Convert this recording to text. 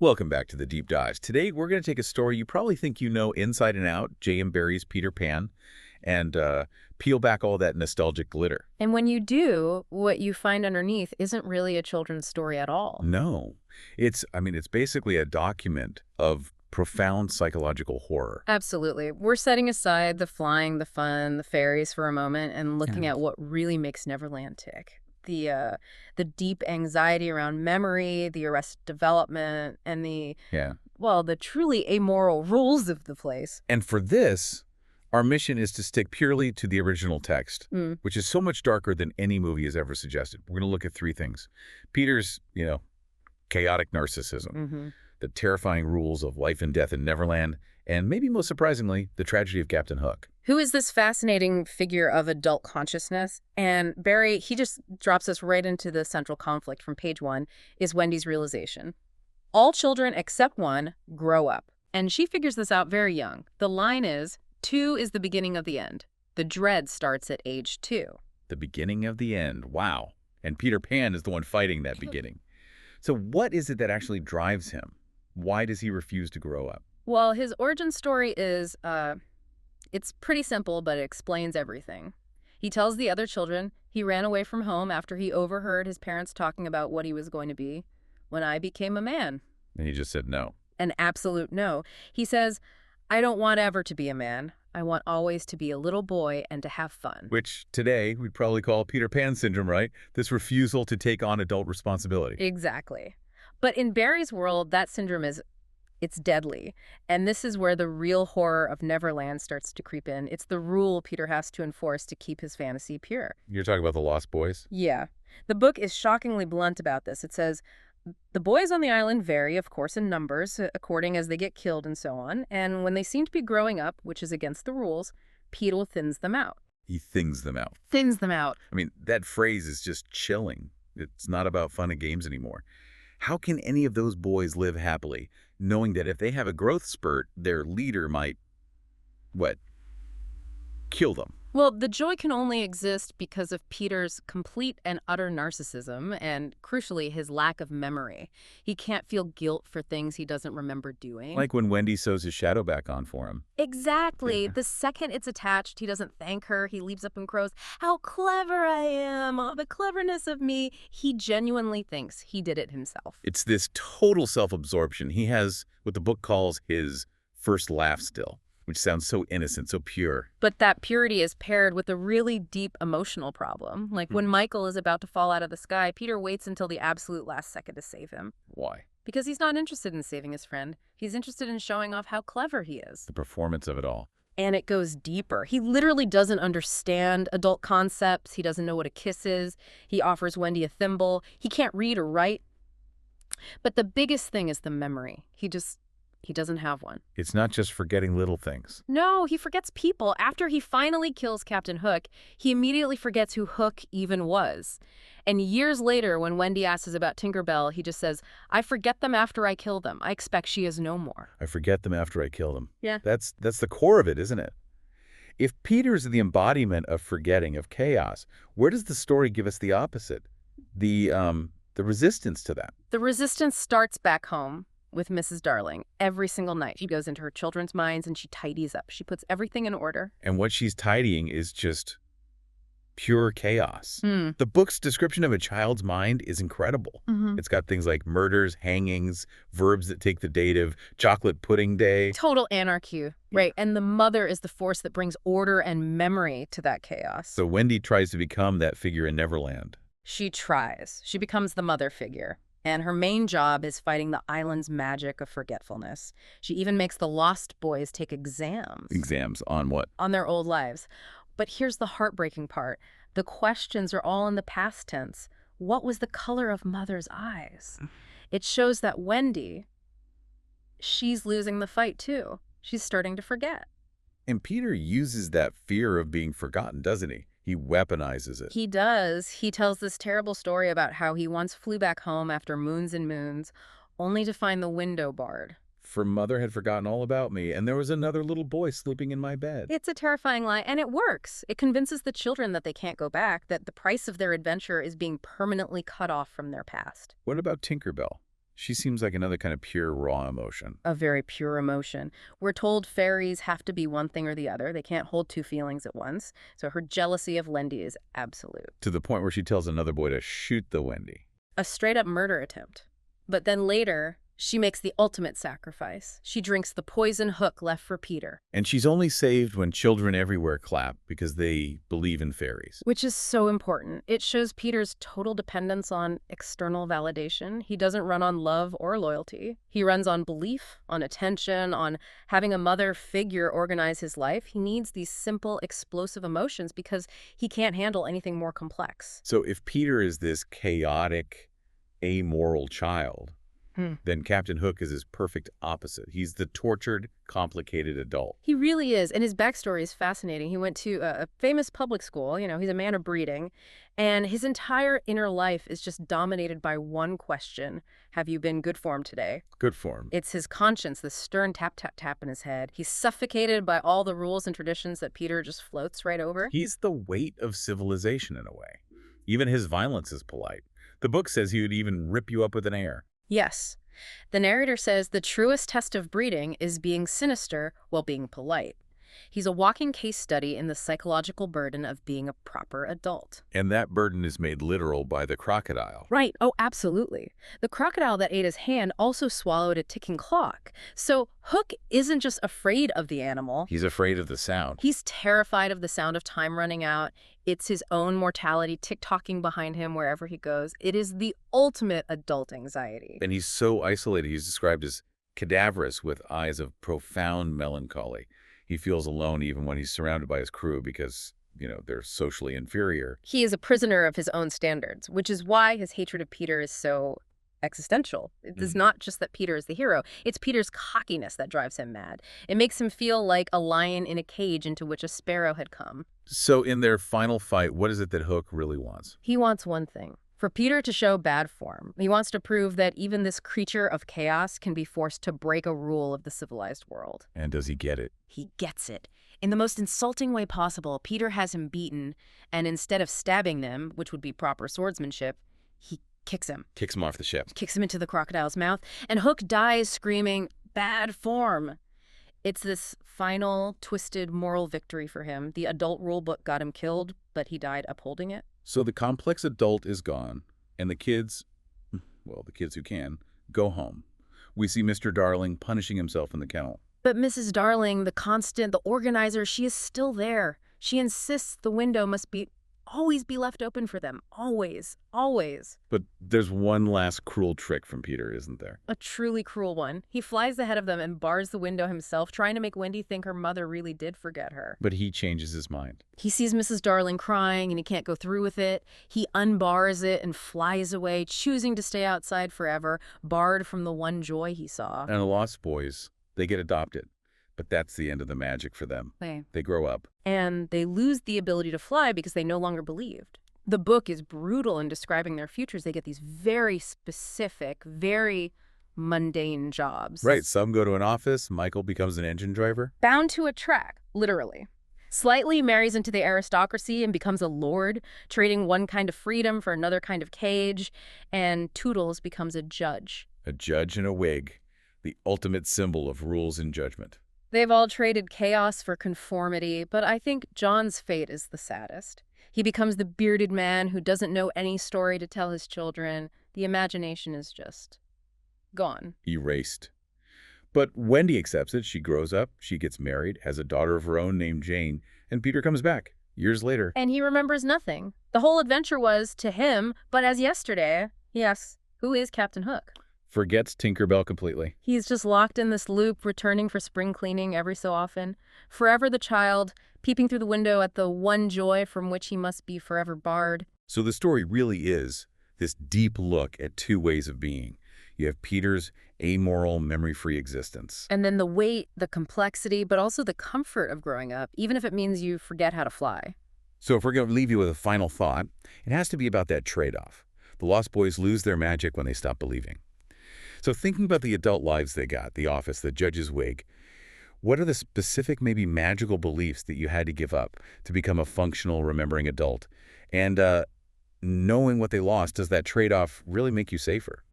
Welcome back to the Deep Dives. Today, we're going to take a story you probably think you know inside and out, J.M. Barrie's Peter Pan, and peel back all that nostalgic glitter. And when you do, what you find underneath isn't really a children's story at all. No. It's basically a document of profound psychological horror. Absolutely. We're setting aside the flying, the fun, the fairies for a moment and looking at what really makes Neverland tick. The deep anxiety around memory, the arrested development, and the truly amoral rules of the place. And for this, our mission is to stick purely to the original text, which is so much darker than any movie has ever suggested. We're going to look at three things. Peter's, chaotic narcissism, the terrifying rules of life and death in Neverland, and maybe most surprisingly, the tragedy of Captain Hook. Who is this fascinating figure of adult consciousness? And Barrie, he just drops us right into the central conflict from page 1, is Wendy's realization. All children except one grow up. And she figures this out very young. The line is, 2 is the beginning of the end. The dread starts at age 2. The beginning of the end. Wow. And Peter Pan is the one fighting that beginning. So what is it that actually drives him? Why does he refuse to grow up? Well, his origin story is, it's pretty simple, but it explains everything. He tells the other children he ran away from home after he overheard his parents talking about what he was going to be when I became a man. And he just said no. An absolute no. He says, I don't want ever to be a man. I want always to be a little boy and to have fun. Which today we'd probably call Peter Pan syndrome, right? This refusal to take on adult responsibility. Exactly. But in Barrie's world, that syndrome it's deadly. And this is where the real horror of Neverland starts to creep in. It's the rule Peter has to enforce to keep his fantasy pure. You're talking about the Lost Boys? Yeah. The book is shockingly blunt about this. It says, the boys on the island vary, of course, in numbers, according as they get killed and so on. And when they seem to be growing up, which is against the rules, Peter thins them out. He thins them out. Thins them out. I mean, that phrase is just chilling. It's not about fun and games anymore. How can any of those boys live happily, knowing that if they have a growth spurt, their leader might, kill them? Well, the joy can only exist because of Peter's complete and utter narcissism and, crucially, his lack of memory. He can't feel guilt for things he doesn't remember doing. Like when Wendy sews his shadow back on for him. Exactly. Yeah. The second it's attached, he doesn't thank her. He leaps up and crows, how clever I am, oh, the cleverness of me. He genuinely thinks he did it himself. It's this total self-absorption. He has what the book calls his first laugh still, which sounds so innocent, so pure. But that purity is paired with a really deep emotional problem. Like when Michael is about to fall out of the sky, Peter waits until the absolute last second to save him. Why? Because he's not interested in saving his friend. He's interested in showing off how clever he is. The performance of it all. And it goes deeper. He literally doesn't understand adult concepts. He doesn't know what a kiss is. He offers Wendy a thimble. He can't read or write. But the biggest thing is the memory. He doesn't have one. It's not just forgetting little things. No, he forgets people. After he finally kills Captain Hook, he immediately forgets who Hook even was. And years later, when Wendy asks about Tinkerbell, he just says, I forget them after I kill them. I expect she is no more. I forget them after I kill them. Yeah. That's the core of it, isn't it? If Peter's the embodiment of forgetting, of chaos, where does the story give us the opposite? The resistance to that. The resistance starts back home with Mrs. Darling. Every single night, she goes into her children's minds and she tidies up. She puts everything in order. And what she's tidying is just pure chaos. The book's description of a child's mind is incredible. It's got things like murders, hangings, verbs that take the dative, chocolate pudding day. Total anarchy, right? And the mother is the force that brings order and memory to that chaos. So Wendy tries to become that figure in Neverland. She tries. She becomes the mother figure. And her main job is fighting the island's magic of forgetfulness. She even makes the Lost Boys take exams. Exams on what? On their old lives. But here's the heartbreaking part. The questions are all in the past tense. What was the color of Mother's eyes? It shows that Wendy, she's losing the fight too. She's starting to forget. And Peter uses that fear of being forgotten, doesn't he? He weaponizes it. He does. He tells this terrible story about how he once flew back home after moons and moons, only to find the window barred. For Mother had forgotten all about me, and there was another little boy sleeping in my bed. It's a terrifying lie, and it works. It convinces the children that they can't go back, that the price of their adventure is being permanently cut off from their past. What about Tinkerbell? She seems like another kind of pure, raw emotion. A very pure emotion. We're told fairies have to be one thing or the other. They can't hold two feelings at once. So her jealousy of Wendy is absolute. To the point where she tells another boy to shoot the Wendy. A straight-up murder attempt. But then later, she makes the ultimate sacrifice. She drinks the poison Hook left for Peter. And she's only saved when children everywhere clap because they believe in fairies. Which is so important. It shows Peter's total dependence on external validation. He doesn't run on love or loyalty. He runs on belief, on attention, on having a mother figure organize his life. He needs these simple, explosive emotions because he can't handle anything more complex. So if Peter is this chaotic, amoral child, then Captain Hook is his perfect opposite. He's the tortured, complicated adult. He really is, and his backstory is fascinating. He went to a famous public school, he's a man of breeding, and his entire inner life is just dominated by one question: have you been good form today? Good form. It's his conscience, the stern tap, tap, tap in his head. He's suffocated by all the rules and traditions that Peter just floats right over. He's the weight of civilization in a way. Even his violence is polite. The book says he would even rip you up with an air. Yes. The narrator says the truest test of breeding is being sinister while being polite. He's a walking case study in the psychological burden of being a proper adult. And that burden is made literal by the crocodile. Right. Oh, absolutely. The crocodile that ate his hand also swallowed a ticking clock. So Hook isn't just afraid of the animal. He's afraid of the sound. He's terrified of the sound of time running out. It's his own mortality tick-tocking behind him wherever he goes. It is the ultimate adult anxiety. And he's so isolated. He's described as cadaverous with eyes of profound melancholy. He feels alone even when he's surrounded by his crew because, they're socially inferior. He is a prisoner of his own standards, which is why his hatred of Peter is so existential. It's not just that Peter is the hero. It's Peter's cockiness that drives him mad. It makes him feel like a lion in a cage into which a sparrow had come. So in their final fight, what is it that Hook really wants? He wants one thing. For Peter to show bad form. He wants to prove that even this creature of chaos can be forced to break a rule of the civilized world. And does he get it? He gets it. In the most insulting way possible, Peter has him beaten, and instead of stabbing them, which would be proper swordsmanship, he kicks him. Kicks him off the ship. Kicks him into the crocodile's mouth, and Hook dies screaming, "Bad form!" It's this final, twisted moral victory for him. The adult rule book got him killed, but he died upholding it. So the complex adult is gone, and the kids who can, go home. We see Mr. Darling punishing himself in the kennel. But Mrs. Darling, the organizer, she is still there. She insists the window must always be left open for them. Always. Always. But there's one last cruel trick from Peter, isn't there? A truly cruel one. He flies ahead of them and bars the window himself, trying to make Wendy think her mother really did forget her. But he changes his mind. He sees Mrs. Darling crying and he can't go through with it. He unbars it and flies away, choosing to stay outside forever, barred from the one joy he saw. And the Lost Boys, they get adopted. But that's the end of the magic for them. They grow up. And they lose the ability to fly because they no longer believed. The book is brutal in describing their futures. They get these very specific, very mundane jobs. Right. Some go to an office. Michael becomes an engine driver. Bound to a track, literally. Slightly marries into the aristocracy and becomes a lord, trading one kind of freedom for another kind of cage. And Toodles becomes a judge. A judge in a wig. The ultimate symbol of rules and judgment. They've all traded chaos for conformity, but I think John's fate is the saddest. He becomes the bearded man who doesn't know any story to tell his children. The imagination is just gone. Erased. But Wendy accepts it. She grows up, she gets married, has a daughter of her own named Jane, and Peter comes back years later. And he remembers nothing. The whole adventure was, to him, but as yesterday. Yes, who is Captain Hook? Forgets Tinkerbell completely. He's just locked in this loop, returning for spring cleaning every so often. Forever the child, peeping through the window at the one joy from which he must be forever barred. So the story really is this deep look at two ways of being. You have Peter's amoral, memory-free existence. And then the weight, the complexity, but also the comfort of growing up, even if it means you forget how to fly. So if we're going to leave you with a final thought, it has to be about that trade-off. The Lost Boys lose their magic when they stop believing. So thinking about the adult lives they got, the office, the judge's wig, what are the specific, maybe magical beliefs that you had to give up to become a functional, remembering adult? And knowing what they lost, does that trade-off really make you safer?